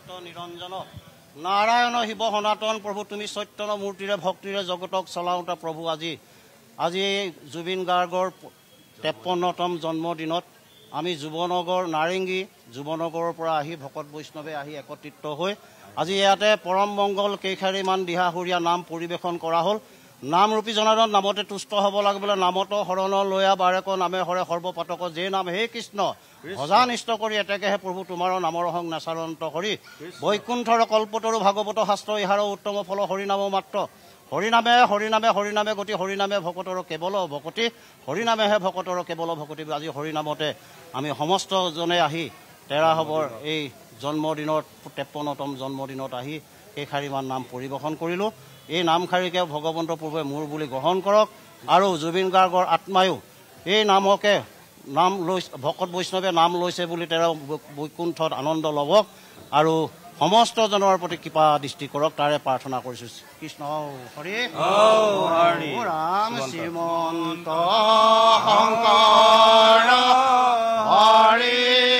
সত্য নিৰঞ্জন নাৰায়ণ শিৱ সনাতন প্ৰভু তুমি চৈতন্য মূৰ্তিৰে ভক্তিৰে জগতক চলাওঁতা প্ৰভু আজি জুবিন গাৰ্গৰ 53তম জন্মদিনত আমি যুৱনগৰ নাৰেংগী যুৱনগৰৰ পৰা আহি ভকত বৈষ্ণৱে আহি একত্ৰিত হৈ আজি ইয়াতে পৰম মংগল কেইখাৰীমান দিহাসুৰীয়া নাম পৰিৱেশন কৰা হ'ল। নামৰূপী জনাৰ্দন নামতে তুষ্ট হ'ব লাগে বোলে নামত শৰণ লৈয়া বাৰেক নামে হৰে সৰ্বপাতক যে নাম হে কৃষ্ণ ভজানিষ্ট কৰি এতেকেহে প্ৰভু তোমাৰ নামৰ সং নাচাৰন্ত হৰি বৈকুণ্ঠৰ কল্পতৰু ভাগৱত শাস্ত্ৰ ইহাৰ উত্তম ফল হৰিনাম মাত্ৰ হৰিনামে হৰিনামে হৰিনামে গতি হৰিনামে ভকতৰ কেৱল ভকতি হৰিনামেহে ভকতৰ কেৱল ভকতি। আজি হৰিনামতে আমি সমস্তজনে আহি তেৰাহবৰ এই জন্মদিনত 53তম জন্মদিনত আহি কেইখাৰীমান নাম পৰিৱেশন কৰিলোঁ। এই নামখাৰীকে ভগৱন্ত প্ৰভুৱে মোৰ বুলি গ্ৰহণ কৰক আৰু জুবিন গাৰ্গৰ আত্মায়ো এই নামকে নাম লৈ ভকত বৈষ্ণৱে নাম লৈছে বুলি তেওঁ বৈকুণ্ঠত আনন্দ ল'বক আৰু সমস্তজনৰ প্ৰতি কৃপা দৃষ্টি কৰক তাৰে প্ৰাৰ্থনা কৰিছোঁ। কৃষ্ণ হৰি ৰাম শ্ৰীমন্ত শংকৰ হৰি